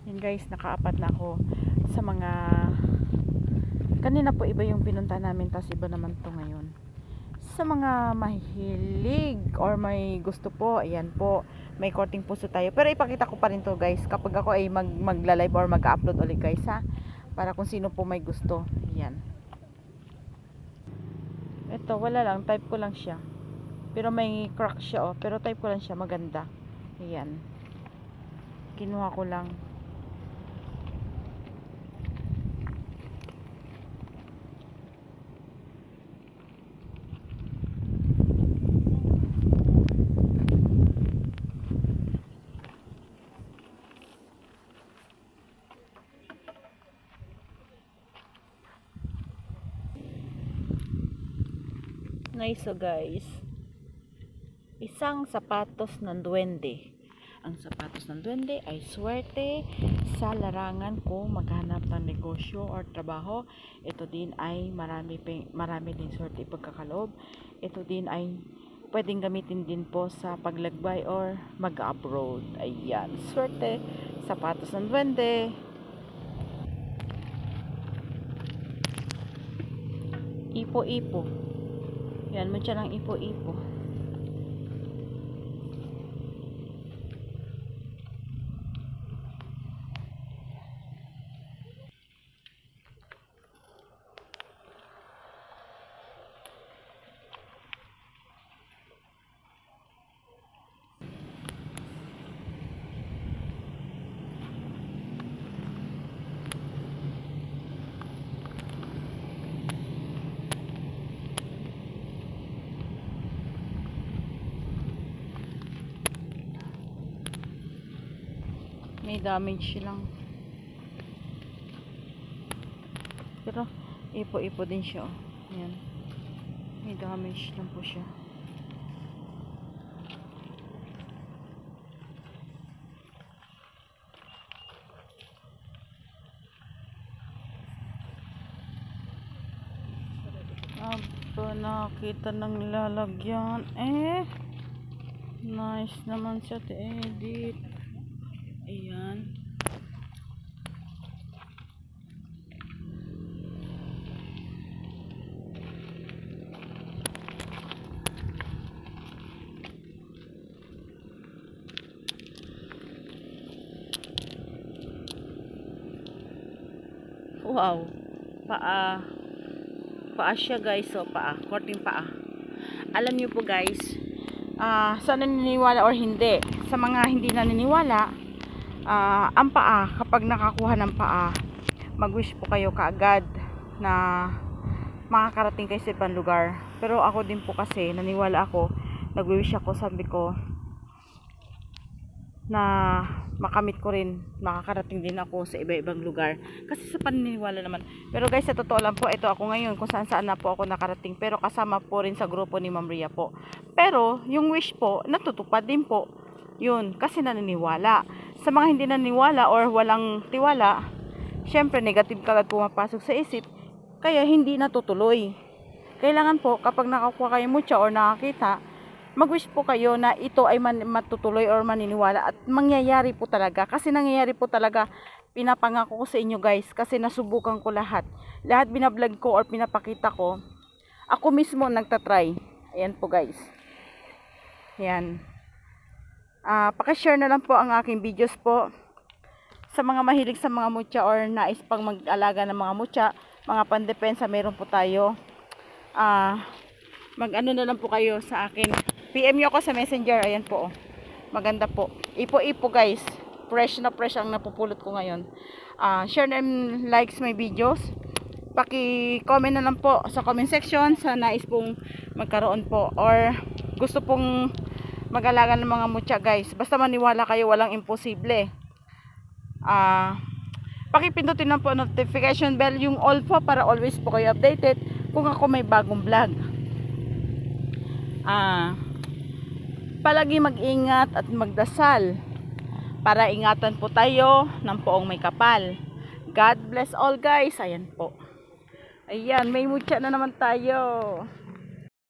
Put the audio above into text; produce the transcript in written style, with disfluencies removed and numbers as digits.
Yan guys, nakaapat na ako sa mga, kanina po iba yung pinunta namin, tapos iba naman to ngayon. Sa mga mahilig or may gusto po, ayan po, may korting puso tayo. Pero ipakita ko pa rin to guys kapag ako ay magla-live or mag-upload ulit guys ha, para kung sino po may gusto. Ayan, ito wala lang, type ko lang siya, pero may crack siya pero type ko lang siya, maganda. Ayan, kinuha ko lang. Nice guys, isang sapatos ng duwende. Ang sapatos ng duwende ay swerte sa larangan ko maghanap ng negosyo or trabaho. Ito din ay marami din swerte pagkakaloob. Ito din ay pwedeng gamitin din po sa paglagbay or mag-abroad. Ayan, swerte, sapatos ng duwende. Ipo-ipo. Yan, mutya ng ipo-ipo. May damage lang, pero ipo-ipo din siya. Ayan, may damage lang po siya. Aba, nakita ng lalagyan. Nice naman siya, edit. Ayan. Wow. Paa siya guys. So, korting paa. Alam niyo po guys, sa naniniwala or hindi, sa mga hindi naniniwala, ang paa, kapag nakakuha ng paa, mag-wish po kayo kaagad na makakarating kayo sa ibang lugar. Pero ako din po kasi, naniwala ako, nag-wish ako, sabi ko na makamit ko rin, makakarating din ako sa iba-ibang lugar. Kasi sa paniniwala naman. Pero guys, sa totoo lang po, ito ako ngayon, kung saan-saan na po ako nakarating. Pero kasama po rin sa grupo ni Ma'am Ria po. Pero, yung wish po, natutupad din po. Yun, kasi naniniwala. Sa mga hindi naniniwala or walang tiwala, syempre negative kagad pumapasok sa isip, kaya hindi natutuloy. Kailangan po, kapag nakakuha kayo mutya or nakakita, mag-wish po kayo na ito ay matutuloy or maniniwala at mangyayari po talaga. Kasi nangyayari po talaga, pinapangako ko sa inyo guys, kasi nasubukan ko lahat. Lahat binablog ko or pinapakita ko, ako mismo nagtatry. Ayan po guys. Ayan. Pakishare na lang po ang aking videos po sa mga mahilig sa mga mutya or nais pang mag-alaga ng mga mutya, mga pandepensa, meron po tayo. Mag-ano na lang po kayo sa akin, PM nyo ako sa messenger. Ayan po, maganda po, ipo-ipo guys, fresh na fresh ang napupulot ko ngayon. Share and likes my videos, paki-comment na lang po sa comment section sa nais pong magkaroon po or gusto pong mag-alaga ng mga mutya guys. Basta maniwala kayo, walang imposible. Pakipindutin lang po notification bell, yung all po, para always po kayo updated kung ako may bagong vlog. Palagi mag-ingat at magdasal para ingatan po tayo ng poong may kapal. God bless all guys. Ayan po. Ayan, may mutya na naman tayo.